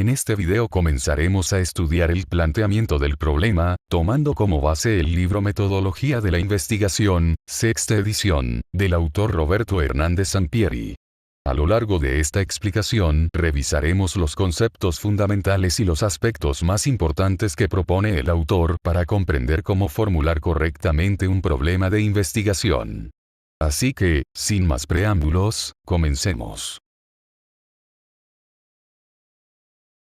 En este video comenzaremos a estudiar el planteamiento del problema, tomando como base el libro Metodología de la Investigación, sexta edición, del autor Roberto Hernández Sampieri. A lo largo de esta explicación, revisaremos los conceptos fundamentales y los aspectos más importantes que propone el autor para comprender cómo formular correctamente un problema de investigación. Así que, sin más preámbulos, comencemos.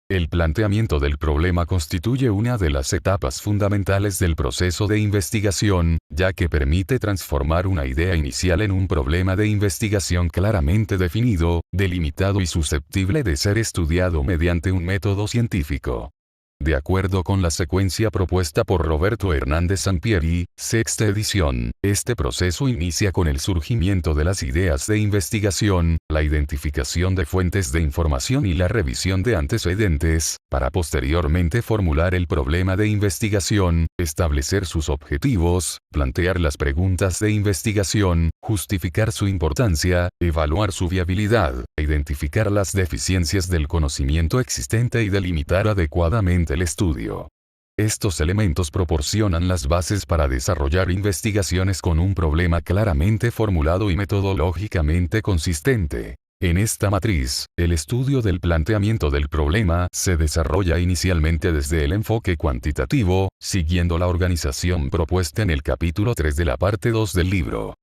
El planteamiento del problema constituye una de las etapas fundamentales del proceso de investigación, ya que permite transformar una idea inicial en un problema de investigación claramente definido, delimitado y susceptible de ser estudiado mediante un método científico. De acuerdo con la secuencia propuesta por Roberto Hernández Sampieri, sexta edición, este proceso inicia con el surgimiento de las ideas de investigación, la identificación de fuentes de información y la revisión de antecedentes, para posteriormente formular el problema de investigación, establecer sus objetivos, plantear las preguntas de investigación, justificar su importancia, evaluar su viabilidad, identificar las deficiencias del conocimiento existente y delimitar adecuadamente el estudio. Estos elementos proporcionan las bases para desarrollar investigaciones con un problema claramente formulado y metodológicamente consistente. En esta matriz, el estudio del planteamiento del problema se desarrolla inicialmente desde el enfoque cuantitativo, siguiendo la organización propuesta en el capítulo 3 de la parte 2 del libro.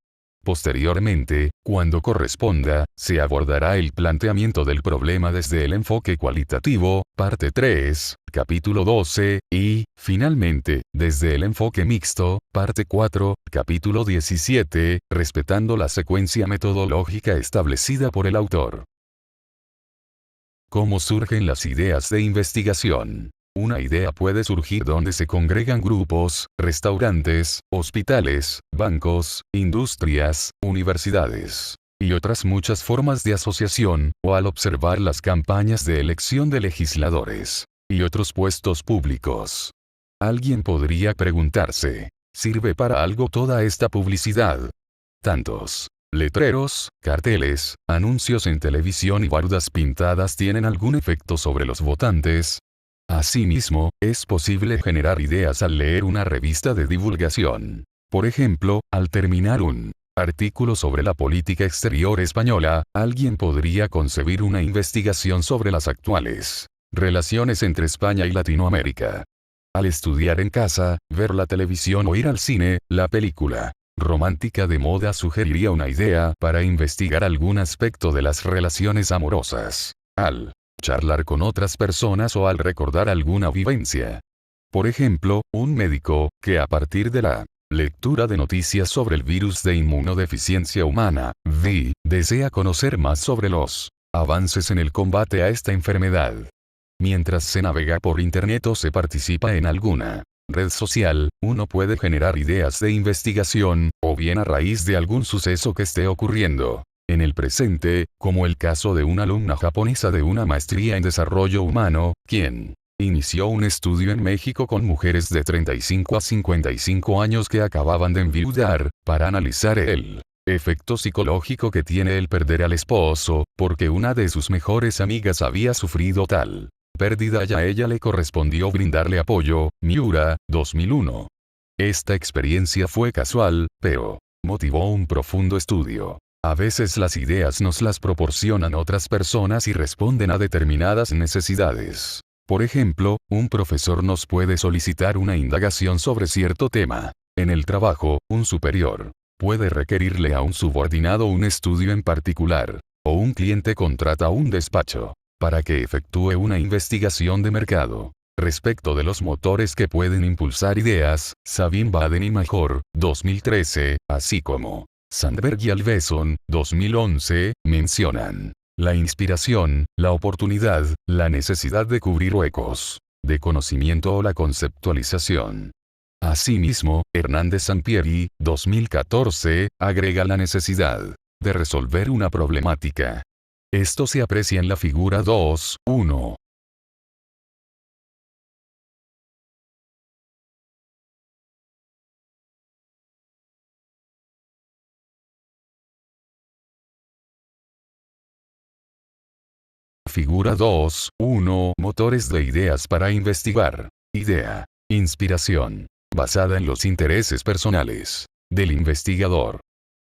Posteriormente, cuando corresponda, se abordará el planteamiento del problema desde el enfoque cualitativo, parte 3, capítulo 12, y, finalmente, desde el enfoque mixto, parte 4, capítulo 17, respetando la secuencia metodológica establecida por el autor. ¿Cómo surgen las ideas de investigación? Una idea puede surgir donde se congregan grupos, restaurantes, hospitales, bancos, industrias, universidades, y otras muchas formas de asociación, o al observar las campañas de elección de legisladores, y otros puestos públicos. Alguien podría preguntarse, ¿sirve para algo toda esta publicidad? Tantos letreros, carteles, anuncios en televisión y bardas pintadas tienen algún efecto sobre los votantes. Asimismo, es posible generar ideas al leer una revista de divulgación. Por ejemplo, al terminar un artículo sobre la política exterior española, alguien podría concebir una investigación sobre las actuales relaciones entre España y Latinoamérica. Al estudiar en casa, ver la televisión o ir al cine, la película romántica de moda sugeriría una idea para investigar algún aspecto de las relaciones amorosas. Al charlar con otras personas o al recordar alguna vivencia. Por ejemplo, un médico, que a partir de la lectura de noticias sobre el virus de inmunodeficiencia humana, VI, desea conocer más sobre los avances en el combate a esta enfermedad. Mientras se navega por internet o se participa en alguna red social, uno puede generar ideas de investigación, o bien a raíz de algún suceso que esté ocurriendo en el presente, como el caso de una alumna japonesa de una maestría en desarrollo humano, quien inició un estudio en México con mujeres de 35 a 55 años que acababan de enviudar, para analizar el efecto psicológico que tiene el perder al esposo, porque una de sus mejores amigas había sufrido tal pérdida y a ella le correspondió brindarle apoyo. Miura, 2001. Esta experiencia fue casual, pero motivó un profundo estudio. A veces las ideas nos las proporcionan otras personas y responden a determinadas necesidades. Por ejemplo, un profesor nos puede solicitar una indagación sobre cierto tema. En el trabajo, un superior puede requerirle a un subordinado un estudio en particular. O un cliente contrata un despacho para que efectúe una investigación de mercado. Respecto de los motores que pueden impulsar ideas, Sabine Baden y Major, 2013, así como Sandberg y Alveson, 2011, mencionan la inspiración, la oportunidad, la necesidad de cubrir huecos de conocimiento o la conceptualización. Asimismo, Hernández Sampieri, 2014, agrega la necesidad de resolver una problemática. Esto se aprecia en la figura 2.1. Figura 2.1. Motores de ideas para investigar. Idea. Inspiración. Basada en los intereses personales del investigador.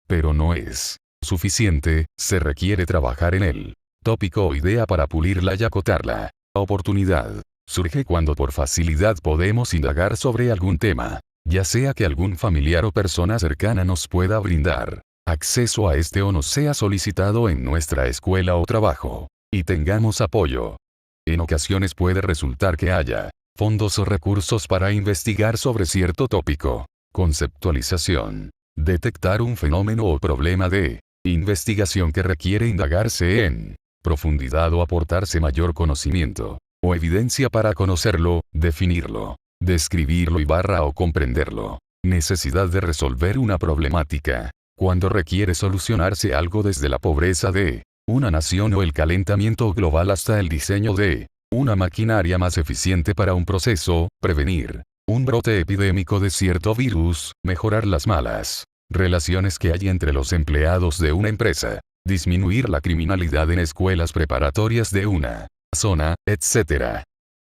Pero no es suficiente, se requiere trabajar en el tópico o idea para pulirla y acotarla. Oportunidad. Surge cuando por facilidad podemos indagar sobre algún tema, ya sea que algún familiar o persona cercana nos pueda brindar acceso a este o nos sea solicitado en nuestra escuela o trabajo, y tengamos apoyo. En ocasiones puede resultar que haya fondos o recursos para investigar sobre cierto tópico. Conceptualización. Detectar un fenómeno o problema de investigación que requiere indagarse en profundidad o aportarse mayor conocimiento o evidencia para conocerlo, definirlo, describirlo y o comprenderlo. Necesidad de resolver una problemática. Cuando requiere solucionarse algo desde la pobreza de una nación o el calentamiento global hasta el diseño de una maquinaria más eficiente para un proceso, prevenir un brote epidémico de cierto virus, mejorar las malas relaciones que hay entre los empleados de una empresa, disminuir la criminalidad en escuelas preparatorias de una zona, etc.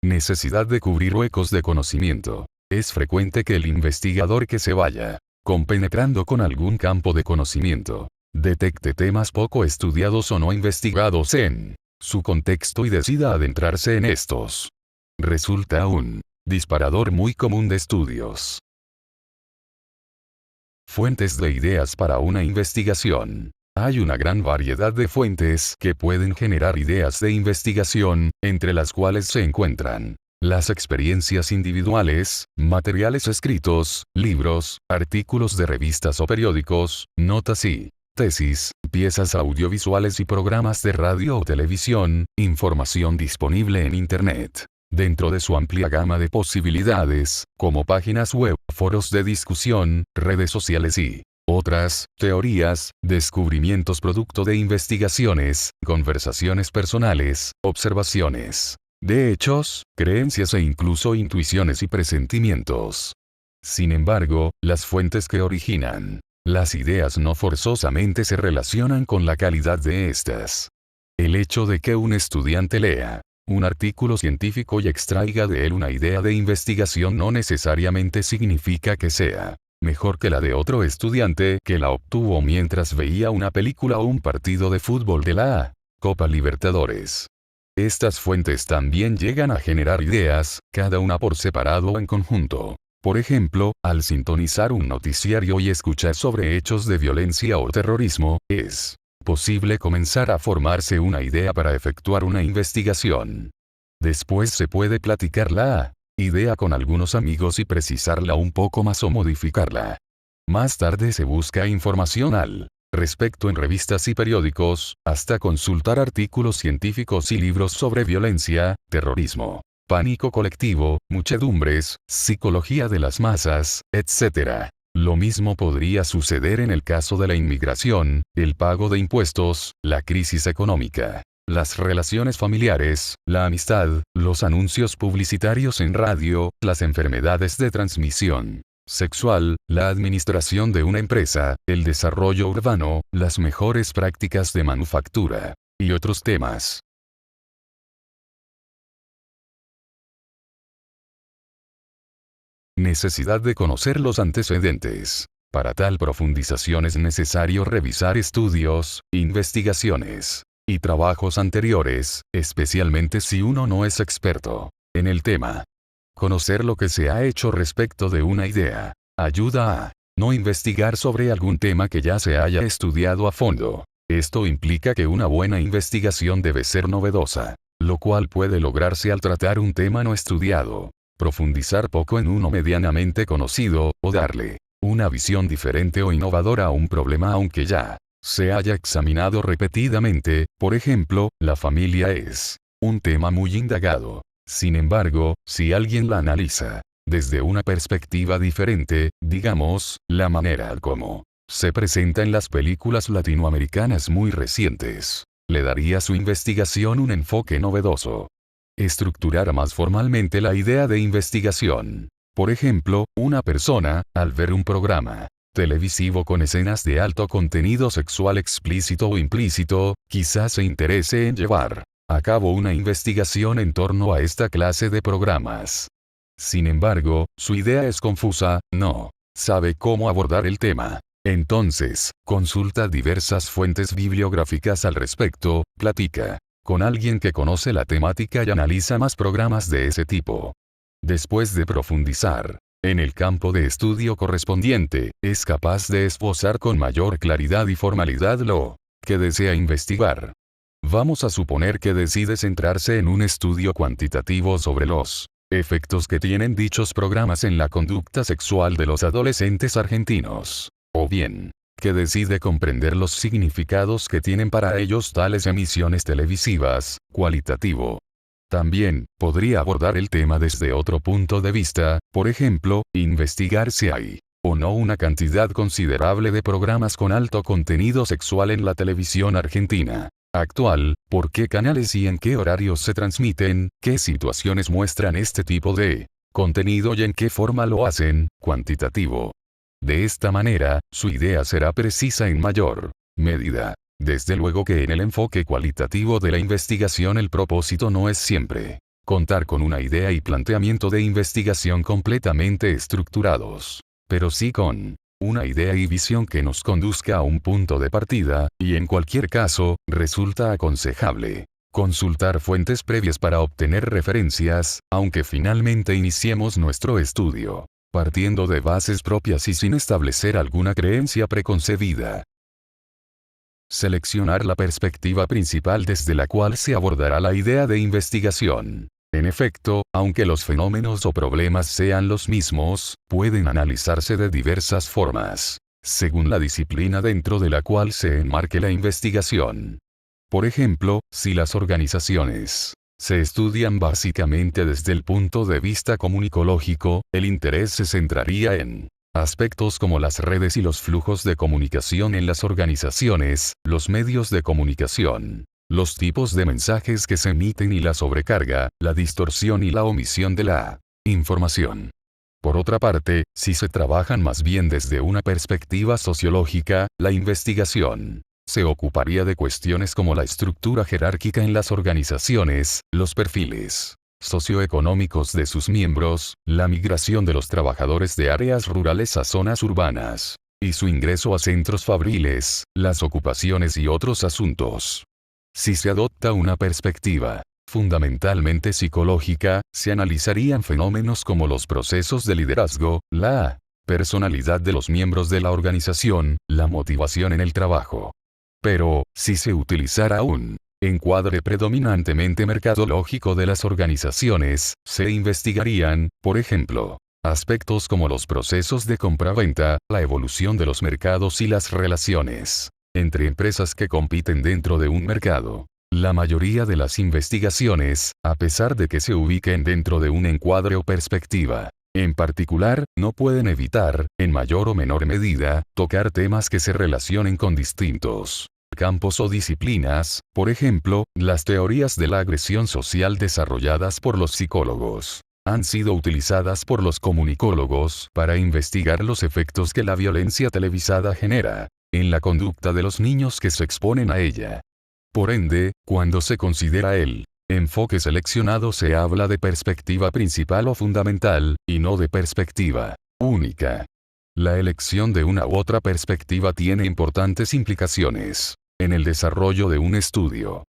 Necesidad de cubrir huecos de conocimiento. Es frecuente que el investigador que se vaya compenetrando con algún campo de conocimiento, detecte temas poco estudiados o no investigados en su contexto y decida adentrarse en estos. Resulta un disparador muy común de estudios. Fuentes de ideas para una investigación. Hay una gran variedad de fuentes que pueden generar ideas de investigación, entre las cuales se encuentran las experiencias individuales, materiales escritos, libros, artículos de revistas o periódicos, notas y tesis, piezas audiovisuales y programas de radio o televisión, información disponible en Internet, dentro de su amplia gama de posibilidades, como páginas web, foros de discusión, redes sociales y otras, teorías, descubrimientos producto de investigaciones, conversaciones personales, observaciones de hechos, creencias e incluso intuiciones y presentimientos. Sin embargo, las fuentes que originan las ideas no forzosamente se relacionan con la calidad de estas. El hecho de que un estudiante lea un artículo científico y extraiga de él una idea de investigación no necesariamente significa que sea mejor que la de otro estudiante que la obtuvo mientras veía una película o un partido de fútbol de la Copa Libertadores. Estas fuentes también llegan a generar ideas, cada una por separado o en conjunto. Por ejemplo, al sintonizar un noticiario y escuchar sobre hechos de violencia o terrorismo, es posible comenzar a formarse una idea para efectuar una investigación. Después se puede platicar la idea con algunos amigos y precisarla un poco más o modificarla. Más tarde se busca información al respecto en revistas y periódicos, hasta consultar artículos científicos y libros sobre violencia, terrorismo, pánico colectivo, muchedumbres, psicología de las masas, etc. Lo mismo podría suceder en el caso de la inmigración, el pago de impuestos, la crisis económica, las relaciones familiares, la amistad, los anuncios publicitarios en radio, las enfermedades de transmisión sexual, la administración de una empresa, el desarrollo urbano, las mejores prácticas de manufactura, y otros temas. Necesidad de conocer los antecedentes. Para tal profundización es necesario revisar estudios, investigaciones y trabajos anteriores, especialmente si uno no es experto en el tema. Conocer lo que se ha hecho respecto de una idea ayuda a no investigar sobre algún tema que ya se haya estudiado a fondo. Esto implica que una buena investigación debe ser novedosa, lo cual puede lograrse al tratar un tema no estudiado, profundizar poco en uno medianamente conocido, o darle una visión diferente o innovadora a un problema aunque ya se haya examinado repetidamente. Por ejemplo, la familia es un tema muy indagado. Sin embargo, si alguien la analiza desde una perspectiva diferente, digamos, la manera como se presenta en las películas latinoamericanas muy recientes, le daría a su investigación un enfoque novedoso. Estructurar más formalmente la idea de investigación. Por ejemplo, una persona, al ver un programa televisivo con escenas de alto contenido sexual explícito o implícito, quizás se interese en llevar a cabo una investigación en torno a esta clase de programas. Sin embargo, su idea es confusa, no sabe cómo abordar el tema. Entonces, consulta diversas fuentes bibliográficas al respecto, platica con alguien que conoce la temática y analiza más programas de ese tipo. Después de profundizar en el campo de estudio correspondiente, es capaz de esbozar con mayor claridad y formalidad lo que desea investigar. Vamos a suponer que decide centrarse en un estudio cuantitativo sobre los efectos que tienen dichos programas en la conducta sexual de los adolescentes argentinos. O bien, que decide comprender los significados que tienen para ellos tales emisiones televisivas, cualitativo. También, podría abordar el tema desde otro punto de vista, por ejemplo, investigar si hay o no una cantidad considerable de programas con alto contenido sexual en la televisión argentina actual, por qué canales y en qué horarios se transmiten, qué situaciones muestran este tipo de contenido y en qué forma lo hacen, cuantitativo. De esta manera, su idea será precisa en mayor medida. Desde luego que en el enfoque cualitativo de la investigación el propósito no es siempre contar con una idea y planteamiento de investigación completamente estructurados, pero sí con una idea y visión que nos conduzca a un punto de partida, y en cualquier caso, resulta aconsejable consultar fuentes previas para obtener referencias, aunque finalmente iniciemos nuestro estudio partiendo de bases propias y sin establecer alguna creencia preconcebida. Seleccionar la perspectiva principal desde la cual se abordará la idea de investigación. En efecto, aunque los fenómenos o problemas sean los mismos, pueden analizarse de diversas formas, según la disciplina dentro de la cual se enmarque la investigación. Por ejemplo, si las organizaciones se estudian básicamente desde el punto de vista comunicológico, el interés se centraría en aspectos como las redes y los flujos de comunicación en las organizaciones, los medios de comunicación, los tipos de mensajes que se emiten y la sobrecarga, la distorsión y la omisión de la información. Por otra parte, si se trabajan más bien desde una perspectiva sociológica, la investigación se ocuparía de cuestiones como la estructura jerárquica en las organizaciones, los perfiles socioeconómicos de sus miembros, la migración de los trabajadores de áreas rurales a zonas urbanas, y su ingreso a centros fabriles, las ocupaciones y otros asuntos. Si se adopta una perspectiva fundamentalmente psicológica, se analizarían fenómenos como los procesos de liderazgo, la personalidad de los miembros de la organización, la motivación en el trabajo. Pero, si se utilizara un encuadre predominantemente mercadológico de las organizaciones, se investigarían, por ejemplo, aspectos como los procesos de compra-venta, la evolución de los mercados y las relaciones entre empresas que compiten dentro de un mercado. La mayoría de las investigaciones, a pesar de que se ubiquen dentro de un encuadre o perspectiva en particular, no pueden evitar, en mayor o menor medida, tocar temas que se relacionen con distintos campos o disciplinas, por ejemplo, las teorías de la agresión social desarrolladas por los psicólogos han sido utilizadas por los comunicólogos para investigar los efectos que la violencia televisada genera en la conducta de los niños que se exponen a ella. Por ende, cuando se considera el enfoque seleccionado se habla de perspectiva principal o fundamental, y no de perspectiva única. La elección de una u otra perspectiva tiene importantes implicaciones en el desarrollo de un estudio.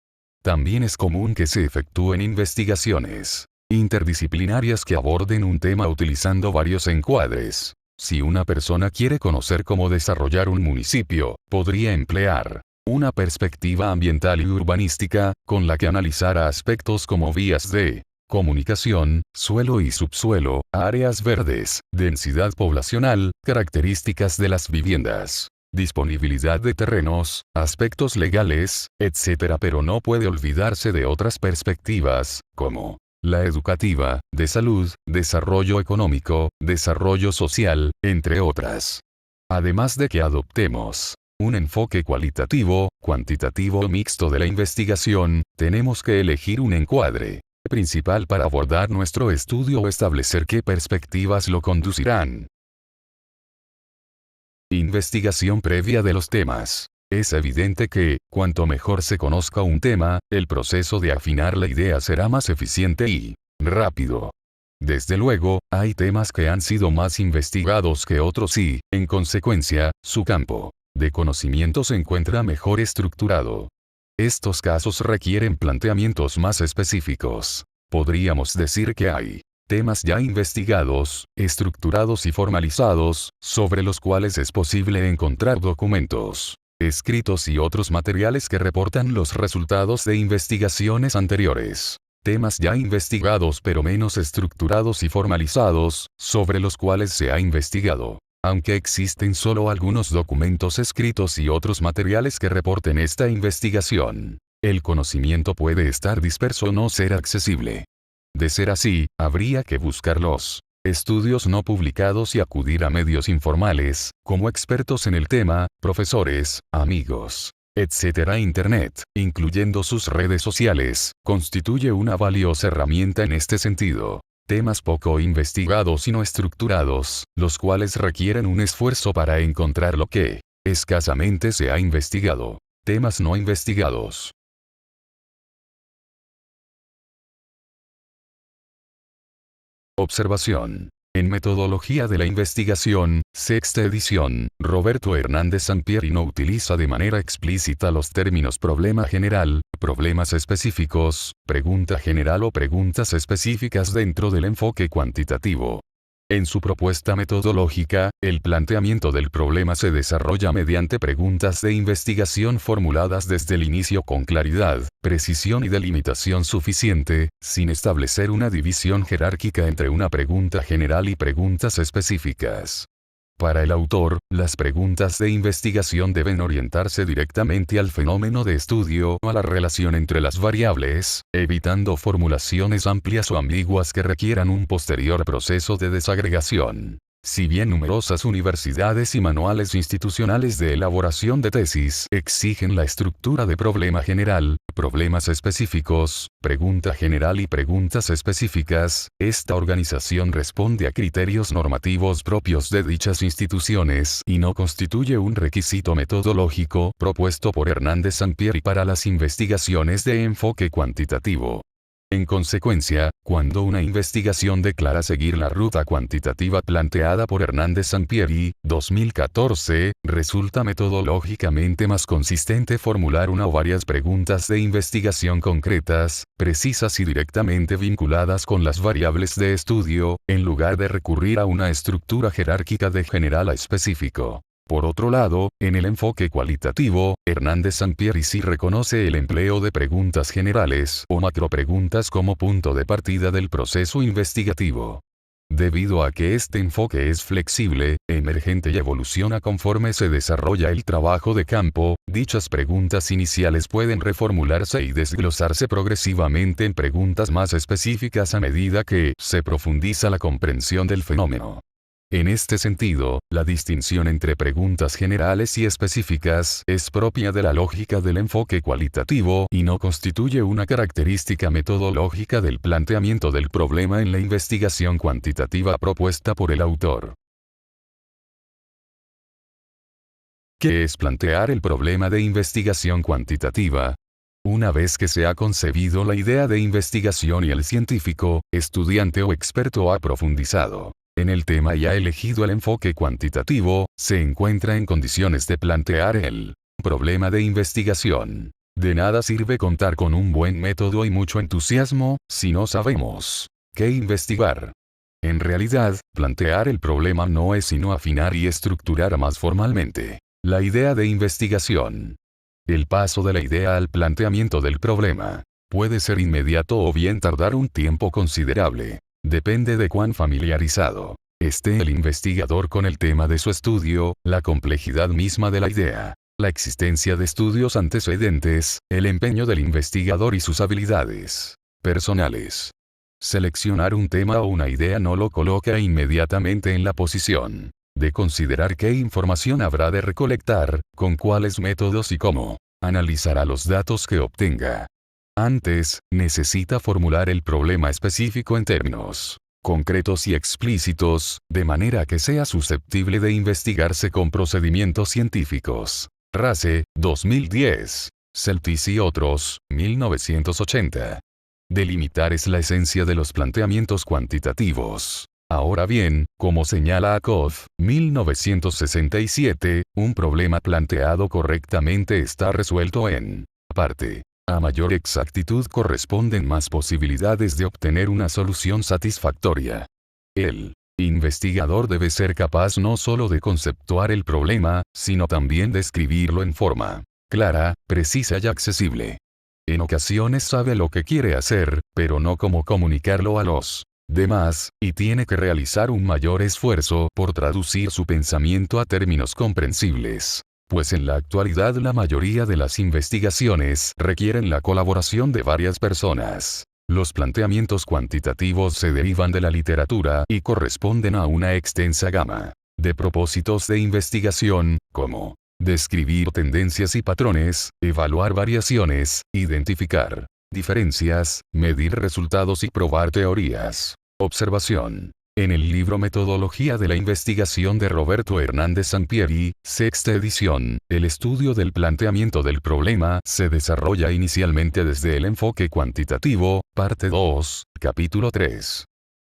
También es común que se efectúen investigaciones interdisciplinarias que aborden un tema utilizando varios encuadres. Si una persona quiere conocer cómo desarrollar un municipio, podría emplear una perspectiva ambiental y urbanística, con la que analizara aspectos como vías de comunicación, suelo y subsuelo, áreas verdes, densidad poblacional, características de las viviendas, disponibilidad de terrenos, aspectos legales, etc. Pero no puede olvidarse de otras perspectivas, como la educativa, de salud, desarrollo económico, desarrollo social, entre otras. Además de que adoptemos un enfoque cualitativo, cuantitativo o mixto de la investigación, tenemos que elegir un encuadre principal para abordar nuestro estudio o establecer qué perspectivas lo conducirán. Investigación previa de los temas. Es evidente que, cuanto mejor se conozca un tema, el proceso de afinar la idea será más eficiente y rápido. Desde luego, hay temas que han sido más investigados que otros y, en consecuencia, su campo de conocimiento se encuentra mejor estructurado. Estos casos requieren planteamientos más específicos. Podríamos decir que hay temas ya investigados, estructurados y formalizados, sobre los cuales es posible encontrar documentos, escritos y otros materiales que reportan los resultados de investigaciones anteriores. Temas ya investigados pero menos estructurados y formalizados, sobre los cuales se ha investigado. Aunque existen solo algunos documentos escritos y otros materiales que reporten esta investigación, el conocimiento puede estar disperso o no ser accesible. De ser así, habría que buscar los estudios no publicados y acudir a medios informales, como expertos en el tema, profesores, amigos, etc. Internet, incluyendo sus redes sociales, constituye una valiosa herramienta en este sentido. Temas poco investigados y no estructurados, los cuales requieren un esfuerzo para encontrar lo que escasamente se ha investigado. Temas no investigados. Observación. En Metodología de la Investigación, sexta edición, Roberto Hernández Sampieri no utiliza de manera explícita los términos problema general, problemas específicos, pregunta general o preguntas específicas dentro del enfoque cuantitativo. En su propuesta metodológica, el planteamiento del problema se desarrolla mediante preguntas de investigación formuladas desde el inicio con claridad, precisión y delimitación suficiente, sin establecer una división jerárquica entre una pregunta general y preguntas específicas. Para el autor, las preguntas de investigación deben orientarse directamente al fenómeno de estudio o a la relación entre las variables, evitando formulaciones amplias o ambiguas que requieran un posterior proceso de desagregación. Si bien numerosas universidades y manuales institucionales de elaboración de tesis exigen la estructura de problema general, problemas específicos, pregunta general y preguntas específicas, esta organización responde a criterios normativos propios de dichas instituciones y no constituye un requisito metodológico propuesto por Hernández Sampieri para las investigaciones de enfoque cuantitativo. En consecuencia, cuando una investigación declara seguir la ruta cuantitativa planteada por Hernández Sampieri, 2014, resulta metodológicamente más consistente formular una o varias preguntas de investigación concretas, precisas y directamente vinculadas con las variables de estudio, en lugar de recurrir a una estructura jerárquica de general a específico. Por otro lado, en el enfoque cualitativo, Hernández Sampieri sí reconoce el empleo de preguntas generales o macropreguntas como punto de partida del proceso investigativo. Debido a que este enfoque es flexible, emergente y evoluciona conforme se desarrolla el trabajo de campo, dichas preguntas iniciales pueden reformularse y desglosarse progresivamente en preguntas más específicas a medida que se profundiza la comprensión del fenómeno. En este sentido, la distinción entre preguntas generales y específicas es propia de la lógica del enfoque cualitativo y no constituye una característica metodológica del planteamiento del problema en la investigación cuantitativa propuesta por el autor. ¿Qué es plantear el problema de investigación cuantitativa? Una vez que se ha concebido la idea de investigación y el científico, estudiante o experto ha profundizado en el tema y ha elegido el enfoque cuantitativo, se encuentra en condiciones de plantear el problema de investigación. De nada sirve contar con un buen método y mucho entusiasmo, si no sabemos qué investigar. En realidad, plantear el problema no es sino afinar y estructurar más formalmente la idea de investigación. El paso de la idea al planteamiento del problema puede ser inmediato o bien tardar un tiempo considerable. Depende de cuán familiarizado esté el investigador con el tema de su estudio, la complejidad misma de la idea, la existencia de estudios antecedentes, el empeño del investigador y sus habilidades personales. Seleccionar un tema o una idea no lo coloca inmediatamente en la posición de considerar qué información habrá de recolectar, con cuáles métodos y cómo analizará los datos que obtenga. Antes, necesita formular el problema específico en términos concretos y explícitos, de manera que sea susceptible de investigarse con procedimientos científicos. Rase, 2010. Celtis y otros, 1980. Delimitar es la esencia de los planteamientos cuantitativos. Ahora bien, como señala Akoff, 1967, un problema planteado correctamente está resuelto en parte. A mayor exactitud corresponden más posibilidades de obtener una solución satisfactoria. El investigador debe ser capaz no solo de conceptuar el problema, sino también de escribirlo en forma clara, precisa y accesible. En ocasiones sabe lo que quiere hacer, pero no cómo comunicarlo a los demás, y tiene que realizar un mayor esfuerzo por traducir su pensamiento a términos comprensibles. Pues en la actualidad la mayoría de las investigaciones requieren la colaboración de varias personas. Los planteamientos cuantitativos se derivan de la literatura y corresponden a una extensa gama de propósitos de investigación, como describir tendencias y patrones, evaluar variaciones, identificar diferencias, medir resultados y probar teorías. Observación. En el libro Metodología de la Investigación de Roberto Hernández Sampieri, sexta edición, el estudio del planteamiento del problema se desarrolla inicialmente desde el enfoque cuantitativo, parte 2, capítulo 3.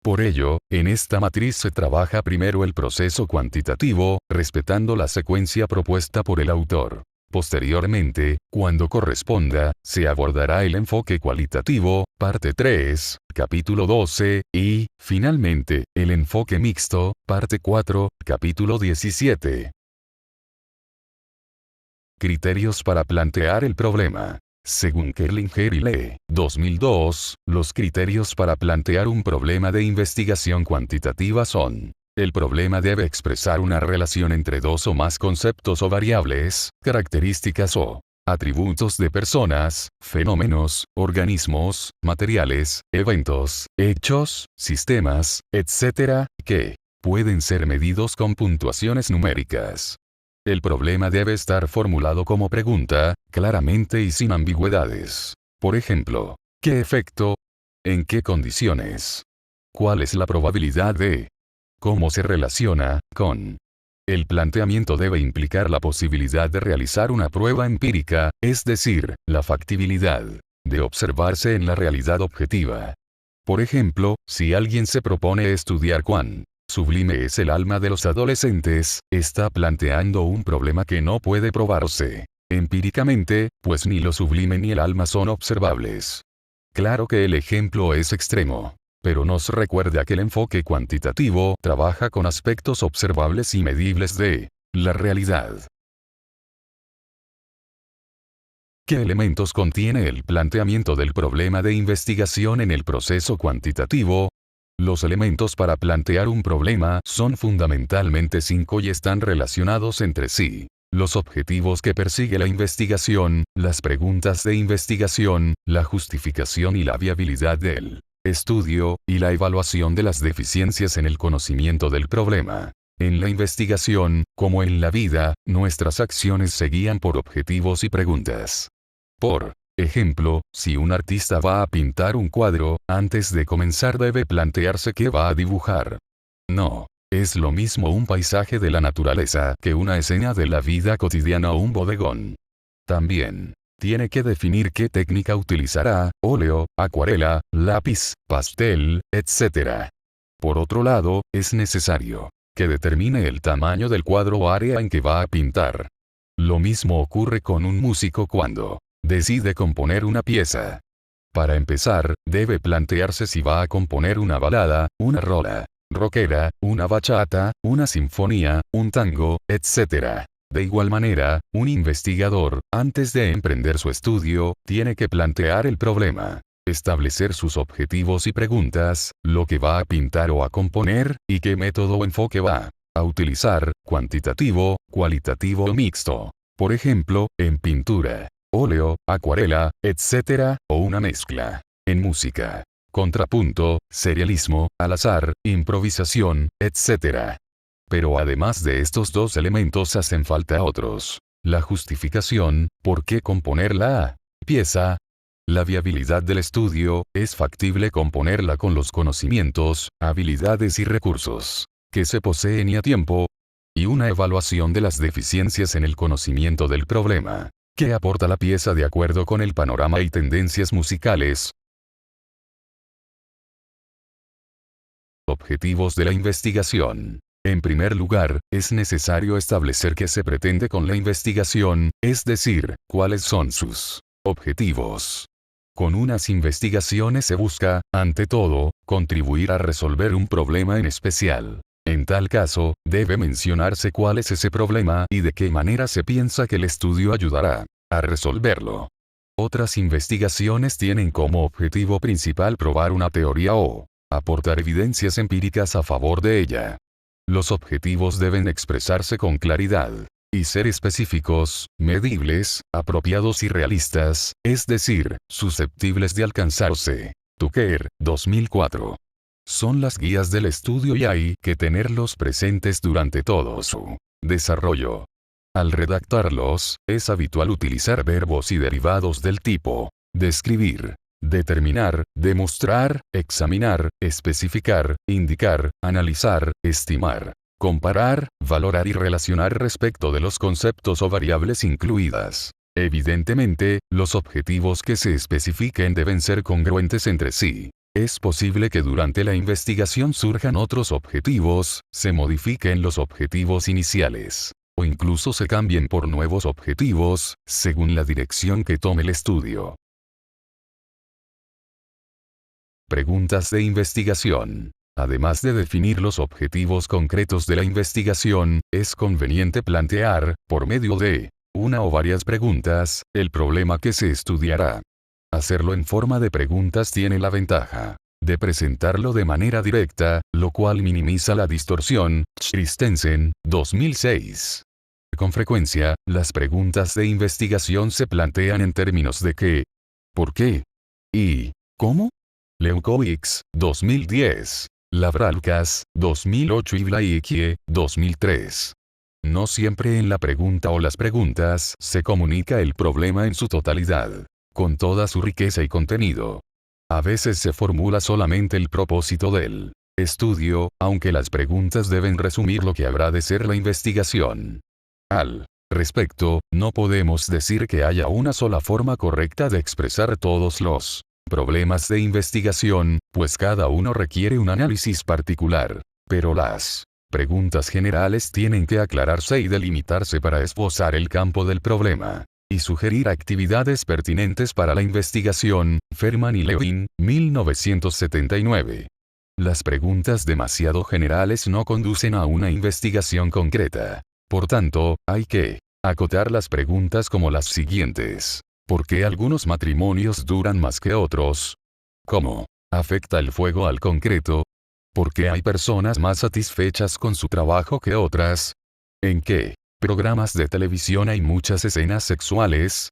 Por ello, en esta matriz se trabaja primero el proceso cuantitativo, respetando la secuencia propuesta por el autor. Posteriormente, cuando corresponda, se abordará el enfoque cualitativo, parte 3, capítulo 12, y, finalmente, el enfoque mixto, parte 4, capítulo 17. Criterios para plantear el problema. Según Kerlinger y Lee, 2002, los criterios para plantear un problema de investigación cuantitativa son: el problema debe expresar una relación entre dos o más conceptos o variables, características o atributos de personas, fenómenos, organismos, materiales, eventos, hechos, sistemas, etc., que pueden ser medidos con puntuaciones numéricas. El problema debe estar formulado como pregunta, claramente y sin ambigüedades. Por ejemplo, ¿qué efecto? ¿En qué condiciones? ¿Cuál es la probabilidad de? ¿Cómo se relaciona con? El planteamiento debe implicar la posibilidad de realizar una prueba empírica, es decir, la factibilidad de observarse en la realidad objetiva. Por ejemplo, si alguien se propone estudiar cuán sublime es el alma de los adolescentes, está planteando un problema que no puede probarse empíricamente, pues ni lo sublime ni el alma son observables. Claro que el ejemplo es extremo, pero nos recuerda que el enfoque cuantitativo trabaja con aspectos observables y medibles de la realidad. ¿Qué elementos contiene el planteamiento del problema de investigación en el proceso cuantitativo? Los elementos para plantear un problema son fundamentalmente 5 y están relacionados entre sí. Los objetivos que persigue la investigación, las preguntas de investigación, la justificación y la viabilidad del estudio, y la evaluación de las deficiencias en el conocimiento del problema. En la investigación, como en la vida, nuestras acciones se guían por objetivos y preguntas. Por ejemplo, si un artista va a pintar un cuadro, antes de comenzar debe plantearse qué va a dibujar. No es lo mismo un paisaje de la naturaleza que una escena de la vida cotidiana o un bodegón. También tiene que definir qué técnica utilizará: óleo, acuarela, lápiz, pastel, etc. Por otro lado, es necesario que determine el tamaño del cuadro o área en que va a pintar. Lo mismo ocurre con un músico cuando decide componer una pieza. Para empezar, debe plantearse si va a componer una balada, una rola rockera, una bachata, una sinfonía, un tango, etc. De igual manera, un investigador, antes de emprender su estudio, tiene que plantear el problema, establecer sus objetivos y preguntas, lo que va a pintar o a componer, y qué método o enfoque va a utilizar, cuantitativo, cualitativo o mixto. Por ejemplo, en pintura, óleo, acuarela, etc., o una mezcla. En música, contrapunto, serialismo, al azar, improvisación, etc. Pero además de estos dos elementos hacen falta otros. La justificación, ¿por qué componer la pieza? La viabilidad del estudio, ¿es factible componerla con los conocimientos, habilidades y recursos que se poseen y a tiempo? y una evaluación de las deficiencias en el conocimiento del problema. ¿Qué aporta la pieza de acuerdo con el panorama y tendencias musicales? Objetivos de la investigación. En primer lugar, es necesario establecer qué se pretende con la investigación, es decir, cuáles son sus objetivos. Con unas investigaciones se busca, ante todo, contribuir a resolver un problema en especial. En tal caso, debe mencionarse cuál es ese problema y de qué manera se piensa que el estudio ayudará a resolverlo. Otras investigaciones tienen como objetivo principal probar una teoría o aportar evidencias empíricas a favor de ella. Los objetivos deben expresarse con claridad y ser específicos, medibles, apropiados y realistas, es decir, susceptibles de alcanzarse. Tucker, 2004. Son las guías del estudio y hay que tenerlos presentes durante todo su desarrollo. Al redactarlos, es habitual utilizar verbos y derivados del tipo describir, determinar, demostrar, examinar, especificar, indicar, analizar, estimar, comparar, valorar y relacionar respecto de los conceptos o variables incluidas. Evidentemente, los objetivos que se especifiquen deben ser congruentes entre sí. Es posible que durante la investigación surjan otros objetivos, se modifiquen los objetivos iniciales, o incluso se cambien por nuevos objetivos, según la dirección que tome el estudio. Preguntas de investigación. Además de definir los objetivos concretos de la investigación, es conveniente plantear, por medio de una o varias preguntas, el problema que se estudiará. Hacerlo en forma de preguntas tiene la ventaja de presentarlo de manera directa, lo cual minimiza la distorsión. Christensen, 2006. Con frecuencia, las preguntas de investigación se plantean en términos de qué, por qué y cómo. Leucovitz, 2010. Labralcas, 2008 y Blaikie, 2003. No siempre en la pregunta o las preguntas se comunica el problema en su totalidad, con toda su riqueza y contenido. A veces se formula solamente el propósito del estudio, aunque las preguntas deben resumir lo que habrá de ser la investigación. Al respecto, no podemos decir que haya una sola forma correcta de expresar todos los problemas de investigación, pues cada uno requiere un análisis particular. Pero las preguntas generales tienen que aclararse y delimitarse para esbozar el campo del problema y sugerir actividades pertinentes para la investigación. Ferman y Levin, 1979. Las preguntas demasiado generales no conducen a una investigación concreta. Por tanto, hay que acotar las preguntas como las siguientes. ¿Por qué algunos matrimonios duran más que otros? ¿Cómo afecta el fuego al concreto? ¿Por qué hay personas más satisfechas con su trabajo que otras? ¿En qué programas de televisión hay muchas escenas sexuales?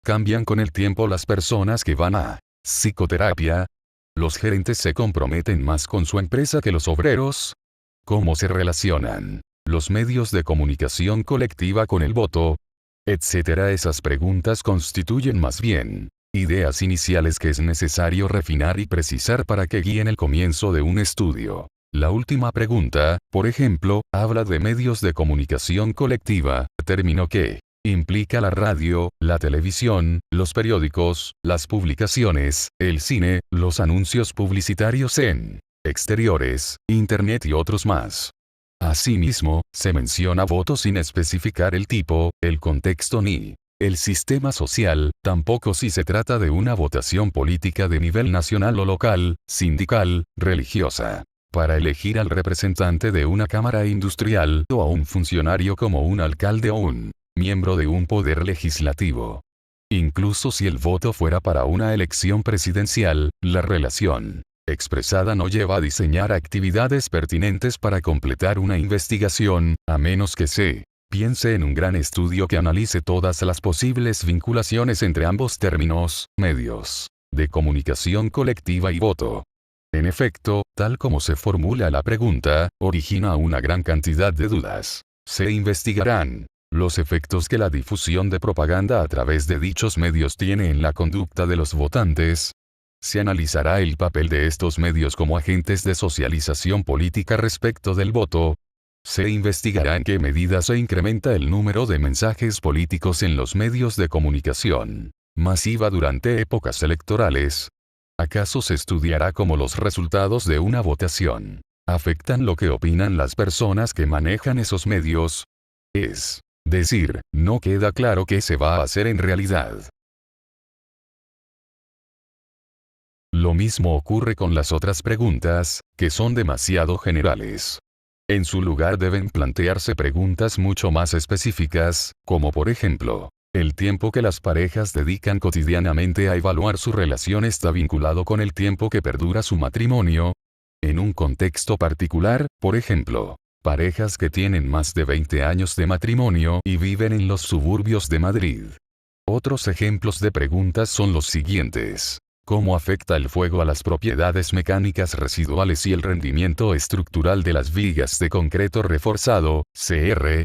¿Cambian con el tiempo las personas que van a psicoterapia? ¿Los gerentes se comprometen más con su empresa que los obreros? ¿Cómo se relacionan los medios de comunicación colectiva con el voto? Etcétera. Esas preguntas constituyen más bien ideas iniciales que es necesario refinar y precisar para que guíen el comienzo de un estudio. La última pregunta, por ejemplo, habla de medios de comunicación colectiva, término que implica la radio, la televisión, los periódicos, las publicaciones, el cine, los anuncios publicitarios en exteriores, internet y otros más. Asimismo, se menciona voto sin especificar el tipo, el contexto ni el sistema social, tampoco si se trata de una votación política de nivel nacional o local, sindical, religiosa, para elegir al representante de una cámara industrial o a un funcionario como un alcalde o un miembro de un poder legislativo. Incluso si el voto fuera para una elección presidencial, la relación expresada no lleva a diseñar actividades pertinentes para completar una investigación, a menos que se piense en un gran estudio que analice todas las posibles vinculaciones entre ambos términos, medios de comunicación colectiva y voto. En efecto, tal como se formula la pregunta, origina una gran cantidad de dudas. Se investigarán los efectos que la difusión de propaganda a través de dichos medios tiene en la conducta de los votantes. Se analizará el papel de estos medios como agentes de socialización política respecto del voto. Se investigará en qué medida se incrementa el número de mensajes políticos en los medios de comunicación masiva durante épocas electorales. ¿Acaso se estudiará cómo los resultados de una votación afectan lo que opinan las personas que manejan esos medios? Es decir, no queda claro qué se va a hacer en realidad. Lo mismo ocurre con las otras preguntas, que son demasiado generales. En su lugar deben plantearse preguntas mucho más específicas, como por ejemplo, ¿el tiempo que las parejas dedican cotidianamente a evaluar su relación está vinculado con el tiempo que perdura su matrimonio? En un contexto particular, por ejemplo, parejas que tienen más de 20 años de matrimonio y viven en los suburbios de Madrid. Otros ejemplos de preguntas son los siguientes. ¿Cómo afecta el fuego a las propiedades mecánicas residuales y el rendimiento estructural de las vigas de concreto reforzado, CR?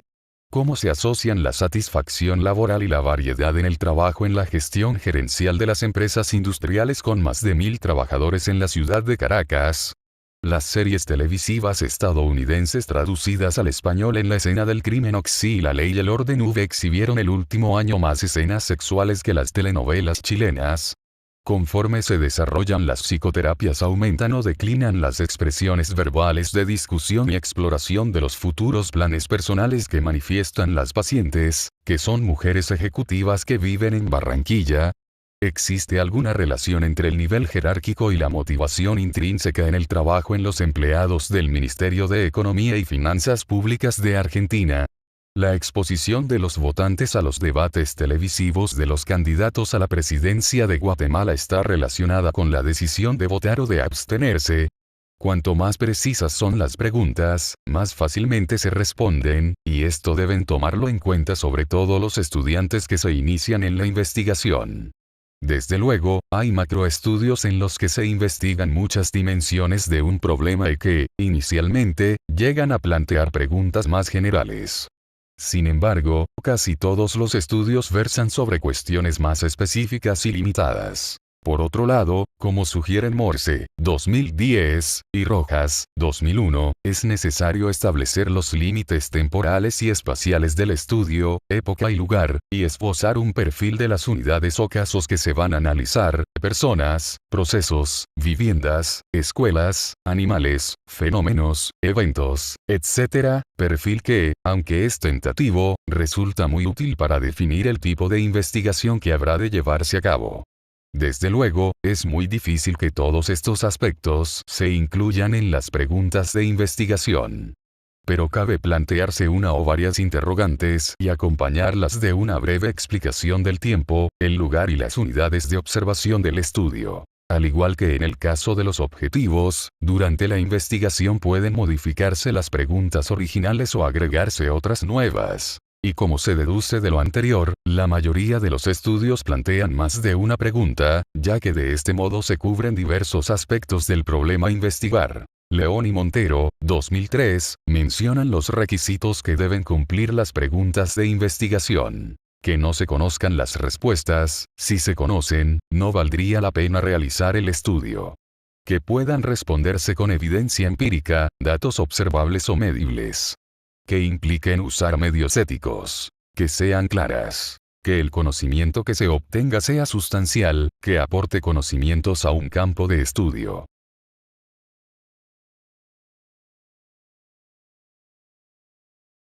¿Cómo se asocian la satisfacción laboral y la variedad en el trabajo en la gestión gerencial de las empresas industriales con más de 1000 trabajadores en la ciudad de Caracas? Las series televisivas estadounidenses traducidas al español en la escena del crimen Oxy y La Ley y el Orden V exhibieron el último año más escenas sexuales que las telenovelas chilenas. Conforme se desarrollan las psicoterapias aumentan o declinan las expresiones verbales de discusión y exploración de los futuros planes personales que manifiestan las pacientes, que son mujeres ejecutivas que viven en Barranquilla. ¿Existe alguna relación entre el nivel jerárquico y la motivación intrínseca en el trabajo en los empleados del Ministerio de Economía y Finanzas Públicas de Argentina? La exposición de los votantes a los debates televisivos de los candidatos a la presidencia de Guatemala está relacionada con la decisión de votar o de abstenerse. Cuanto más precisas son las preguntas, más fácilmente se responden, y esto deben tomarlo en cuenta sobre todo los estudiantes que se inician en la investigación. Desde luego, hay macroestudios en los que se investigan muchas dimensiones de un problema y que, inicialmente, llegan a plantear preguntas más generales. Sin embargo, casi todos los estudios versan sobre cuestiones más específicas y limitadas. Por otro lado, como sugieren Morse, 2010, y Rojas, 2001, es necesario establecer los límites temporales y espaciales del estudio, época y lugar, y esbozar un perfil de las unidades o casos que se van a analizar, personas, procesos, viviendas, escuelas, animales, fenómenos, eventos, etc., perfil que, aunque es tentativo, resulta muy útil para definir el tipo de investigación que habrá de llevarse a cabo. Desde luego, es muy difícil que todos estos aspectos se incluyan en las preguntas de investigación. Pero cabe plantearse una o varias interrogantes y acompañarlas de una breve explicación del tiempo, el lugar y las unidades de observación del estudio. Al igual que en el caso de los objetivos, durante la investigación pueden modificarse las preguntas originales o agregarse otras nuevas. Y como se deduce de lo anterior, la mayoría de los estudios plantean más de una pregunta, ya que de este modo se cubren diversos aspectos del problema a investigar. León y Montero, 2003, mencionan los requisitos que deben cumplir las preguntas de investigación. Que no se conozcan las respuestas, si se conocen, no valdría la pena realizar el estudio. Que puedan responderse con evidencia empírica, datos observables o medibles. Que impliquen usar medios éticos. Que sean claras. Que el conocimiento que se obtenga sea sustancial, que aporte conocimientos a un campo de estudio.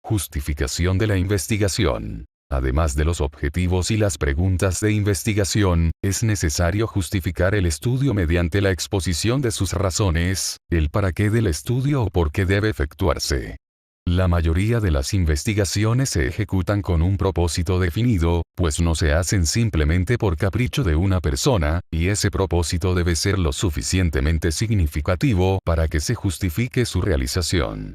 Justificación de la investigación. Además de los objetivos y las preguntas de investigación, es necesario justificar el estudio mediante la exposición de sus razones, el para qué del estudio o por qué debe efectuarse. La mayoría de las investigaciones se ejecutan con un propósito definido, pues no se hacen simplemente por capricho de una persona, y ese propósito debe ser lo suficientemente significativo para que se justifique su realización.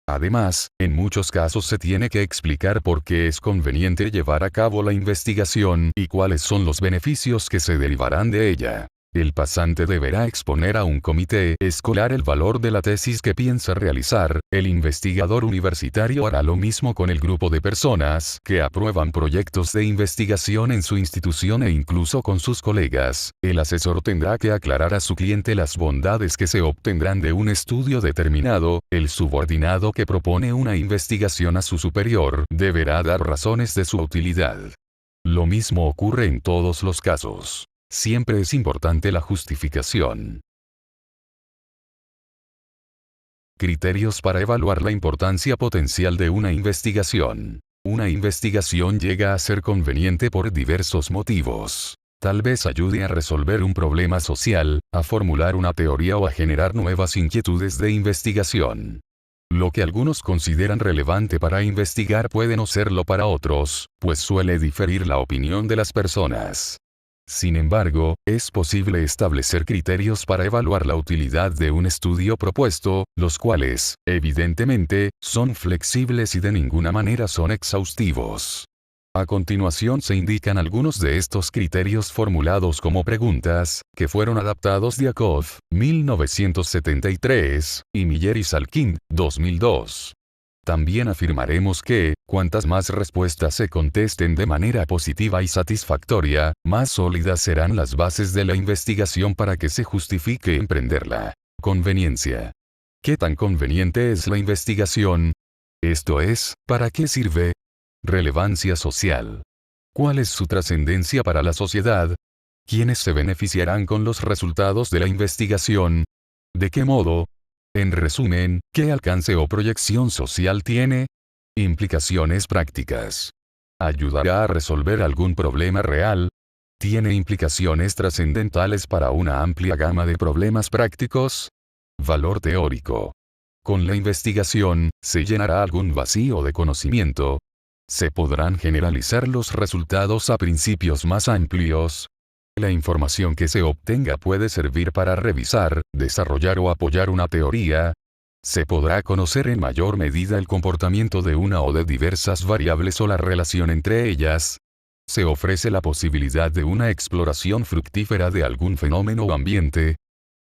Además, en muchos casos se tiene que explicar por qué es conveniente llevar a cabo la investigación y cuáles son los beneficios que se derivarán de ella. El pasante deberá exponer a un comité escolar el valor de la tesis que piensa realizar. El investigador universitario hará lo mismo con el grupo de personas que aprueban proyectos de investigación en su institución e incluso con sus colegas. El asesor tendrá que aclarar a su cliente las bondades que se obtendrán de un estudio determinado. El subordinado que propone una investigación a su superior deberá dar razones de su utilidad. Lo mismo ocurre en todos los casos. Siempre es importante la justificación. Criterios para evaluar la importancia potencial de una investigación. Una investigación llega a ser conveniente por diversos motivos. Tal vez ayude a resolver un problema social, a formular una teoría o a generar nuevas inquietudes de investigación. Lo que algunos consideran relevante para investigar puede no serlo para otros, pues suele diferir la opinión de las personas. Sin embargo, es posible establecer criterios para evaluar la utilidad de un estudio propuesto, los cuales, evidentemente, son flexibles y de ninguna manera son exhaustivos. A continuación se indican algunos de estos criterios formulados como preguntas, que fueron adaptados de Akov, 1973, y Miller y Salkind, 2002. También afirmaremos que, cuantas más respuestas se contesten de manera positiva y satisfactoria, más sólidas serán las bases de la investigación para que se justifique emprenderla. Conveniencia. ¿Qué tan conveniente es la investigación? Esto es, ¿para qué sirve? Relevancia social. ¿Cuál es su trascendencia para la sociedad? ¿Quiénes se beneficiarán con los resultados de la investigación? ¿De qué modo? En resumen, ¿qué alcance o proyección social tiene? Implicaciones prácticas. ¿Ayudará a resolver algún problema real? ¿Tiene implicaciones trascendentales para una amplia gama de problemas prácticos? Valor teórico. Con la investigación, ¿se llenará algún vacío de conocimiento? ¿Se podrán generalizar los resultados a principios más amplios? La información que se obtenga puede servir para revisar, desarrollar o apoyar una teoría. Se podrá conocer en mayor medida el comportamiento de una o de diversas variables o la relación entre ellas. Se ofrece la posibilidad de una exploración fructífera de algún fenómeno o ambiente.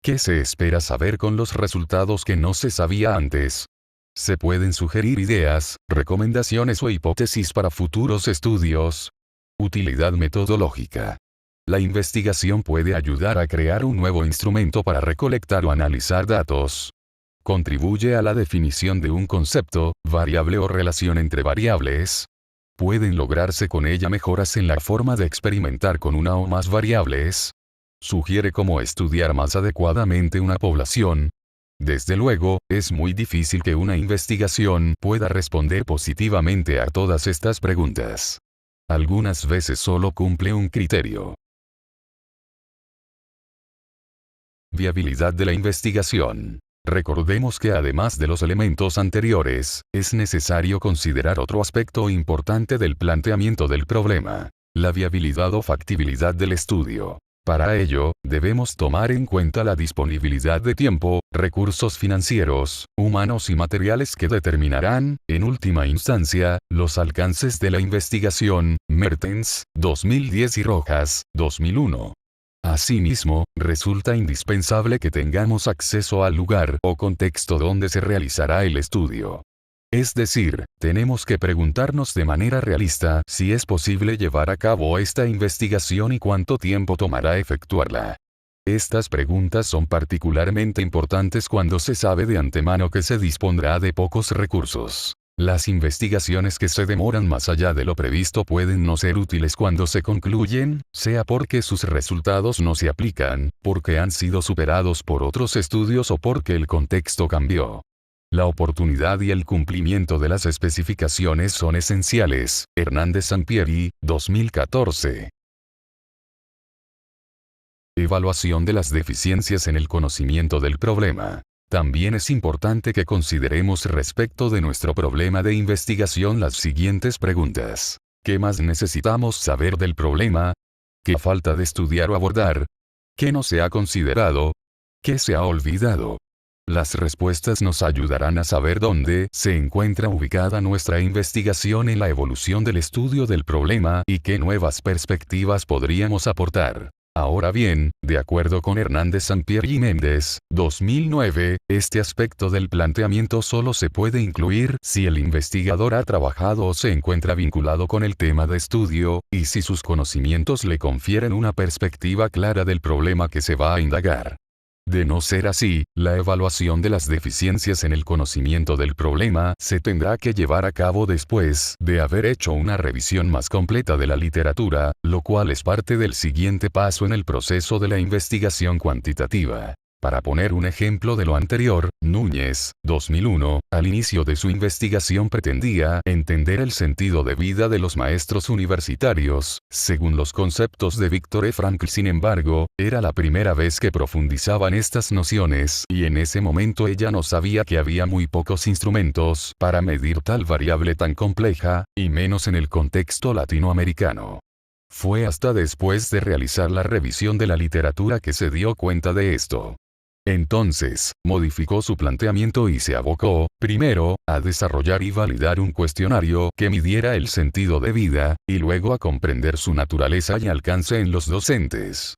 ¿Qué se espera saber con los resultados que no se sabía antes? Se pueden sugerir ideas, recomendaciones o hipótesis para futuros estudios. Utilidad metodológica. La investigación puede ayudar a crear un nuevo instrumento para recolectar o analizar datos. Contribuye a la definición de un concepto, variable o relación entre variables. Pueden lograrse con ella mejoras en la forma de experimentar con una o más variables. Sugiere cómo estudiar más adecuadamente una población. Desde luego, es muy difícil que una investigación pueda responder positivamente a todas estas preguntas. Algunas veces solo cumple un criterio. Viabilidad de la investigación. Recordemos que además de los elementos anteriores, es necesario considerar otro aspecto importante del planteamiento del problema: la viabilidad o factibilidad del estudio. Para ello, debemos tomar en cuenta la disponibilidad de tiempo, recursos financieros, humanos y materiales que determinarán, en última instancia, los alcances de la investigación. Mertens, 2010 y Rojas, 2001. Asimismo, resulta indispensable que tengamos acceso al lugar o contexto donde se realizará el estudio. Es decir, tenemos que preguntarnos de manera realista si es posible llevar a cabo esta investigación y cuánto tiempo tomará efectuarla. Estas preguntas son particularmente importantes cuando se sabe de antemano que se dispondrá de pocos recursos. Las investigaciones que se demoran más allá de lo previsto pueden no ser útiles cuando se concluyen, sea porque sus resultados no se aplican, porque han sido superados por otros estudios o porque el contexto cambió. La oportunidad y el cumplimiento de las especificaciones son esenciales. Hernández Sampieri, 2014. Evaluación de las deficiencias en el conocimiento del problema. También es importante que consideremos respecto de nuestro problema de investigación las siguientes preguntas. ¿Qué más necesitamos saber del problema? ¿Qué falta de estudiar o abordar? ¿Qué no se ha considerado? ¿Qué se ha olvidado? Las respuestas nos ayudarán a saber dónde se encuentra ubicada nuestra investigación en la evolución del estudio del problema y qué nuevas perspectivas podríamos aportar. Ahora bien, de acuerdo con Hernández Sampier y Méndez, 2009, este aspecto del planteamiento solo se puede incluir si el investigador ha trabajado o se encuentra vinculado con el tema de estudio, y si sus conocimientos le confieren una perspectiva clara del problema que se va a indagar. De no ser así, la evaluación de las deficiencias en el conocimiento del problema se tendrá que llevar a cabo después de haber hecho una revisión más completa de la literatura, lo cual es parte del siguiente paso en el proceso de la investigación cuantitativa. Para poner un ejemplo de lo anterior, Núñez, 2001, al inicio de su investigación pretendía entender el sentido de vida de los maestros universitarios, según los conceptos de Viktor E. Frankl. Sin embargo, era la primera vez que profundizaba en estas nociones, y en ese momento ella no sabía que había muy pocos instrumentos para medir tal variable tan compleja, y menos en el contexto latinoamericano. Fue hasta después de realizar la revisión de la literatura que se dio cuenta de esto. Entonces, modificó su planteamiento y se abocó, primero, a desarrollar y validar un cuestionario que midiera el sentido de vida, y luego a comprender su naturaleza y alcance en los docentes.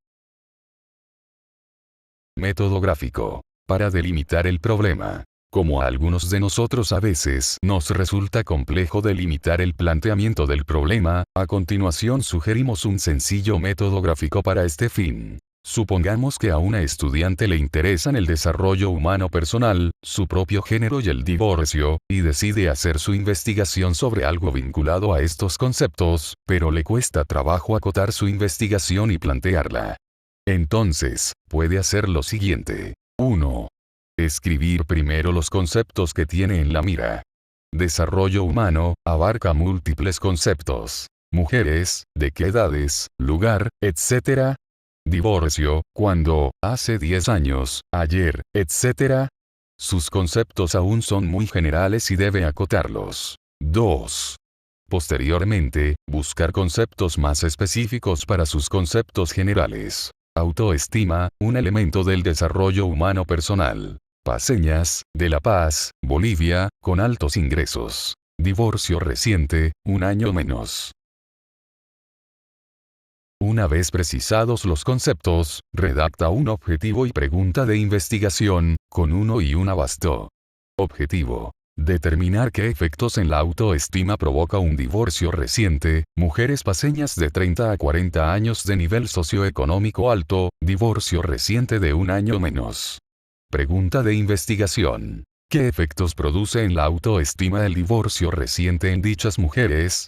Método gráfico. Para delimitar el problema. Como a algunos de nosotros a veces nos resulta complejo delimitar el planteamiento del problema, a continuación sugerimos un sencillo método gráfico para este fin. Supongamos que a una estudiante le interesan el desarrollo humano personal, su propio género y el divorcio, y decide hacer su investigación sobre algo vinculado a estos conceptos, pero le cuesta trabajo acotar su investigación y plantearla. Entonces, puede hacer lo siguiente. 1. Escribir primero los conceptos que tiene en la mira. Desarrollo humano, abarca múltiples conceptos. Mujeres, de qué edades, lugar, etc. Divorcio, cuando, hace 10 años, ayer, etc. Sus conceptos aún son muy generales y debe acotarlos. 2. Posteriormente, buscar conceptos más específicos para sus conceptos generales. Autoestima, un elemento del desarrollo humano personal. Paseñas, de La Paz, Bolivia, con altos ingresos. Divorcio reciente, 1 año menos. Una vez precisados los conceptos, redacta un objetivo y pregunta de investigación, con uno y una bastó. Objetivo. Determinar qué efectos en la autoestima provoca un divorcio reciente, mujeres paseñas de 30 a 40 años de nivel socioeconómico alto, divorcio reciente de 1 año menos. Pregunta de investigación. ¿Qué efectos produce en la autoestima el divorcio reciente en dichas mujeres?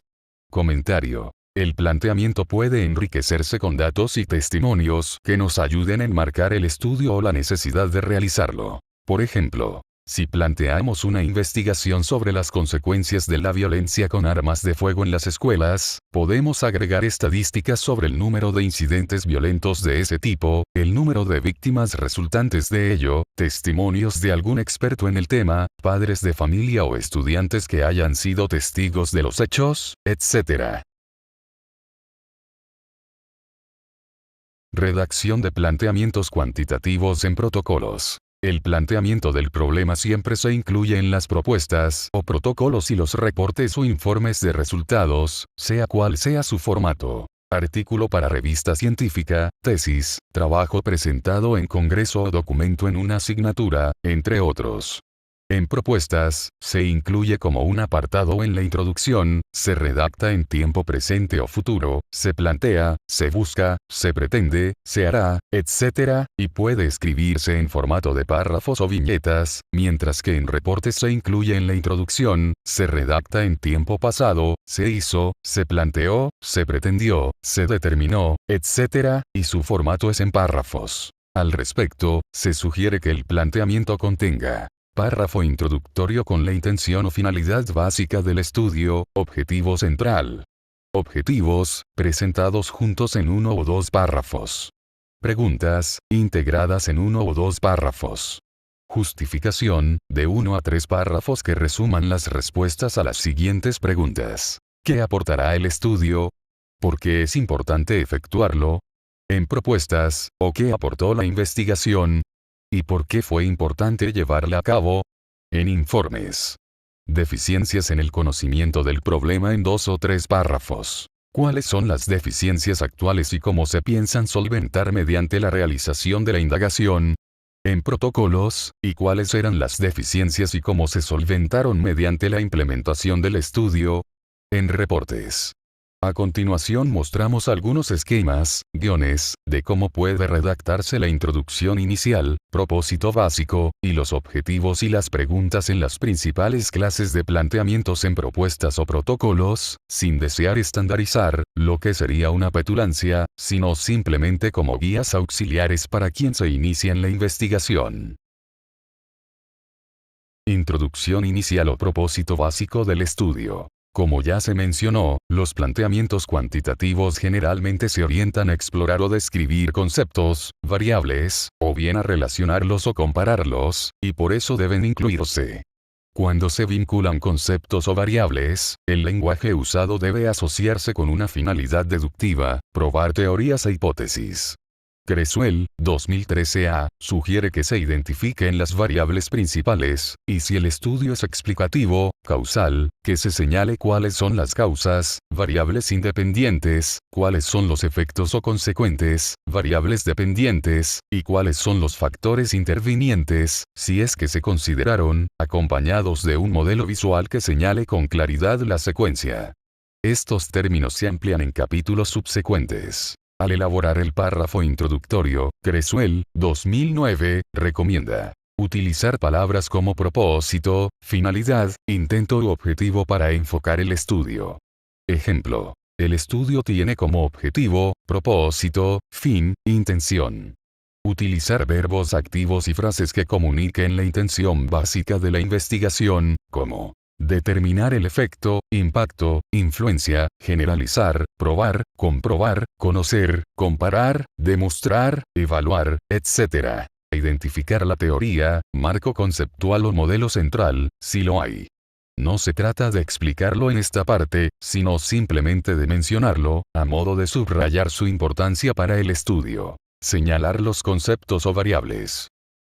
Comentario. El planteamiento puede enriquecerse con datos y testimonios que nos ayuden a enmarcar el estudio o la necesidad de realizarlo. Por ejemplo, si planteamos una investigación sobre las consecuencias de la violencia con armas de fuego en las escuelas, podemos agregar estadísticas sobre el número de incidentes violentos de ese tipo, el número de víctimas resultantes de ello, testimonios de algún experto en el tema, padres de familia o estudiantes que hayan sido testigos de los hechos, etc. Redacción de planteamientos cuantitativos en protocolos. El planteamiento del problema siempre se incluye en las propuestas o protocolos y los reportes o informes de resultados, sea cual sea su formato. Artículo para revista científica, tesis, trabajo presentado en congreso o documento en una asignatura, entre otros. En propuestas, se incluye como un apartado en la introducción, se redacta en tiempo presente o futuro, se plantea, se busca, se pretende, se hará, etc., y puede escribirse en formato de párrafos o viñetas, mientras que en reportes se incluye en la introducción, se redacta en tiempo pasado, se hizo, se planteó, se pretendió, se determinó, etc., y su formato es en párrafos. Al respecto, se sugiere que el planteamiento contenga párrafo introductorio con la intención o finalidad básica del estudio, objetivo central. Objetivos, presentados juntos en 1 o 2 párrafos. Preguntas, integradas en 1 o 2 párrafos. Justificación, de 1 a 3 párrafos que resuman las respuestas a las siguientes preguntas. ¿Qué aportará el estudio? ¿Por qué es importante efectuarlo? En propuestas, ¿o qué aportó la investigación? ¿Y por qué fue importante llevarla a cabo? En informes. Deficiencias en el conocimiento del problema en 2 o 3 párrafos. ¿Cuáles son las deficiencias actuales y cómo se piensan solventar mediante la realización de la indagación? En protocolos, ¿y cuáles eran las deficiencias y cómo se solventaron mediante la implementación del estudio? En reportes. A continuación mostramos algunos esquemas, guiones, de cómo puede redactarse la introducción inicial, propósito básico, y los objetivos y las preguntas en las principales clases de planteamientos en propuestas o protocolos, sin desear estandarizar, lo que sería una petulancia, sino simplemente como guías auxiliares para quien se inicia en la investigación. Introducción inicial o propósito básico del estudio. Como ya se mencionó, los planteamientos cuantitativos generalmente se orientan a explorar o describir conceptos, variables, o bien a relacionarlos o compararlos, y por eso deben incluirse. Cuando se vinculan conceptos o variables, el lenguaje usado debe asociarse con una finalidad deductiva, probar teorías e hipótesis. Creswell, 2013a, sugiere que se identifiquen las variables principales, y si el estudio es explicativo, causal, que se señale cuáles son las causas, variables independientes, cuáles son los efectos o consecuentes, variables dependientes, y cuáles son los factores intervinientes, si es que se consideraron, acompañados de un modelo visual que señale con claridad la secuencia. Estos términos se amplían en capítulos subsecuentes. Al elaborar el párrafo introductorio, Creswell, 2009, recomienda utilizar palabras como propósito, finalidad, intento u objetivo para enfocar el estudio. Ejemplo. El estudio tiene como objetivo, propósito, fin, intención. Utilizar verbos activos y frases que comuniquen la intención básica de la investigación, como determinar el efecto, impacto, influencia, generalizar, probar, comprobar, conocer, comparar, demostrar, evaluar, etc. Identificar la teoría, marco conceptual o modelo central, si lo hay. No se trata de explicarlo en esta parte, sino simplemente de mencionarlo, a modo de subrayar su importancia para el estudio. Señalar los conceptos o variables.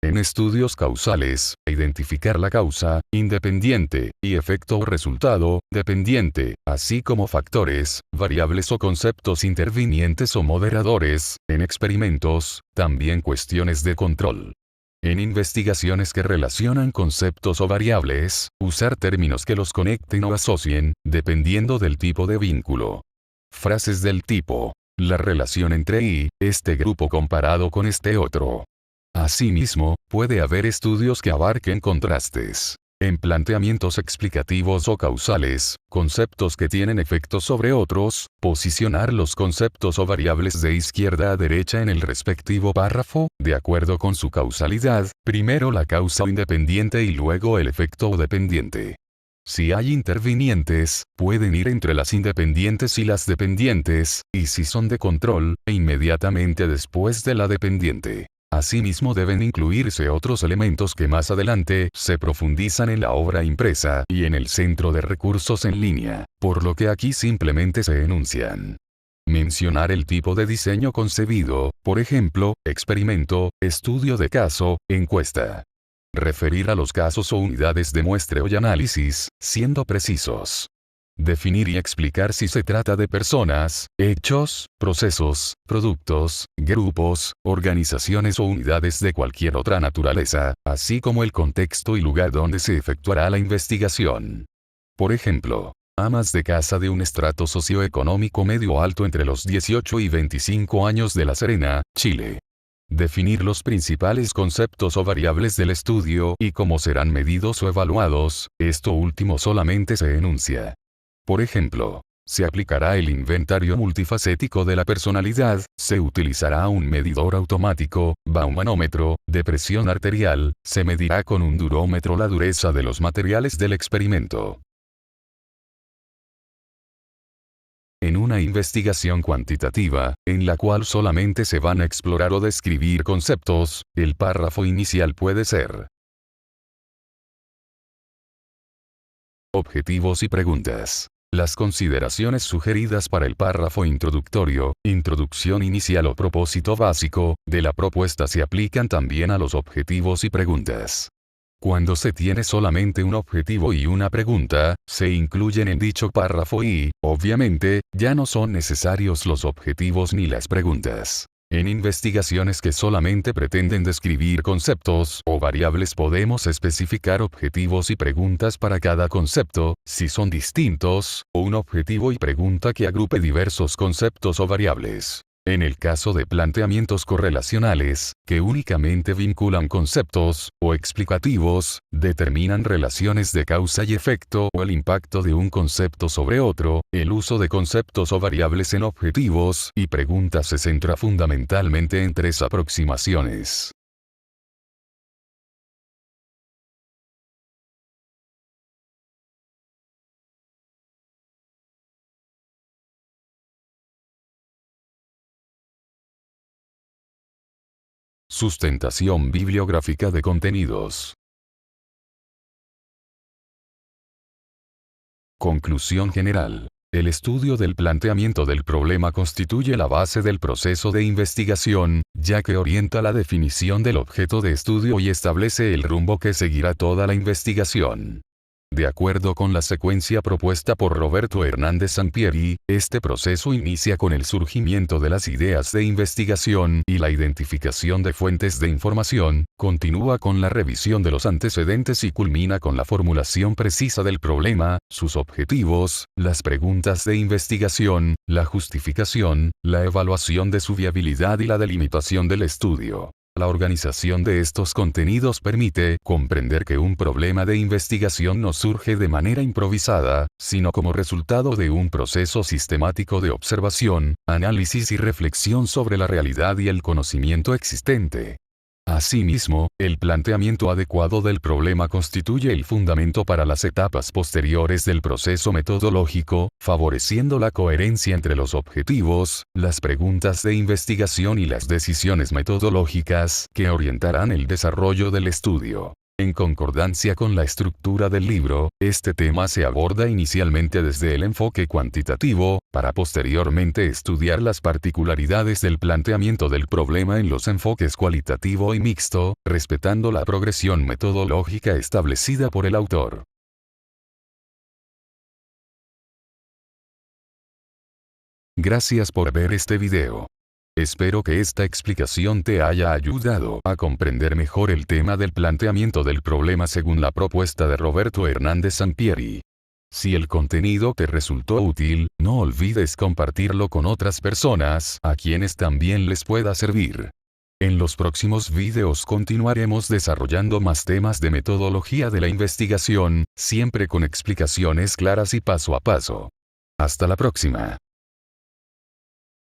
En estudios causales, identificar la causa, independiente, y efecto o resultado, dependiente, así como factores, variables o conceptos intervinientes o moderadores, en experimentos, también cuestiones de control. En investigaciones que relacionan conceptos o variables, usar términos que los conecten o asocien, dependiendo del tipo de vínculo. Frases del tipo, la relación entre este grupo comparado con este otro. Asimismo, puede haber estudios que abarquen contrastes. En planteamientos explicativos o causales, conceptos que tienen efectos sobre otros, posicionar los conceptos o variables de izquierda a derecha en el respectivo párrafo, de acuerdo con su causalidad, primero la causa independiente y luego el efecto o dependiente. Si hay intervinientes, pueden ir entre las independientes y las dependientes, y si son de control, inmediatamente después de la dependiente. Asimismo deben incluirse otros elementos que más adelante se profundizan en la obra impresa y en el centro de recursos en línea, por lo que aquí simplemente se enuncian. Mencionar el tipo de diseño concebido, por ejemplo, experimento, estudio de caso, encuesta. Referir a los casos o unidades de muestreo y análisis, siendo precisos. Definir y explicar si se trata de personas, hechos, procesos, productos, grupos, organizaciones o unidades de cualquier otra naturaleza, así como el contexto y lugar donde se efectuará la investigación. Por ejemplo, amas de casa de un estrato socioeconómico medio alto entre los 18 y 25 años de La Serena, Chile. Definir los principales conceptos o variables del estudio y cómo serán medidos o evaluados, esto último solamente se enuncia. Por ejemplo, se aplicará el inventario multifacético de la personalidad, se utilizará un medidor automático, baumanómetro, de presión arterial, se medirá con un durómetro la dureza de los materiales del experimento. En una investigación cuantitativa, en la cual solamente se van a explorar o describir conceptos, el párrafo inicial puede ser: objetivos y preguntas. Las consideraciones sugeridas para el párrafo introductorio, introducción inicial o propósito básico, de la propuesta se aplican también a los objetivos y preguntas. Cuando se tiene solamente un objetivo y una pregunta, se incluyen en dicho párrafo y, obviamente, ya no son necesarios los objetivos ni las preguntas. En investigaciones que solamente pretenden describir conceptos o variables podemos especificar objetivos y preguntas para cada concepto, si son distintos, o un objetivo y pregunta que agrupe diversos conceptos o variables. En el caso de planteamientos correlacionales, que únicamente vinculan conceptos, o explicativos, determinan relaciones de causa y efecto o el impacto de un concepto sobre otro, el uso de conceptos o variables en objetivos y preguntas se centra fundamentalmente en tres aproximaciones. Sustentación bibliográfica de contenidos. Conclusión general. El estudio del planteamiento del problema constituye la base del proceso de investigación, ya que orienta la definición del objeto de estudio y establece el rumbo que seguirá toda la investigación. De acuerdo con la secuencia propuesta por Roberto Hernández Sampieri, este proceso inicia con el surgimiento de las ideas de investigación y la identificación de fuentes de información, continúa con la revisión de los antecedentes y culmina con la formulación precisa del problema, sus objetivos, las preguntas de investigación, la justificación, la evaluación de su viabilidad y la delimitación del estudio. La organización de estos contenidos permite comprender que un problema de investigación no surge de manera improvisada, sino como resultado de un proceso sistemático de observación, análisis y reflexión sobre la realidad y el conocimiento existente. Asimismo, el planteamiento adecuado del problema constituye el fundamento para las etapas posteriores del proceso metodológico, favoreciendo la coherencia entre los objetivos, las preguntas de investigación y las decisiones metodológicas que orientarán el desarrollo del estudio. En concordancia con la estructura del libro, este tema se aborda inicialmente desde el enfoque cuantitativo, para posteriormente estudiar las particularidades del planteamiento del problema en los enfoques cualitativo y mixto, respetando la progresión metodológica establecida por el autor. Gracias por ver este video. Espero que esta explicación te haya ayudado a comprender mejor el tema del planteamiento del problema según la propuesta de Roberto Hernández Sampieri. Si el contenido te resultó útil, no olvides compartirlo con otras personas a quienes también les pueda servir. En los próximos videos continuaremos desarrollando más temas de metodología de la investigación, siempre con explicaciones claras y paso a paso. Hasta la próxima.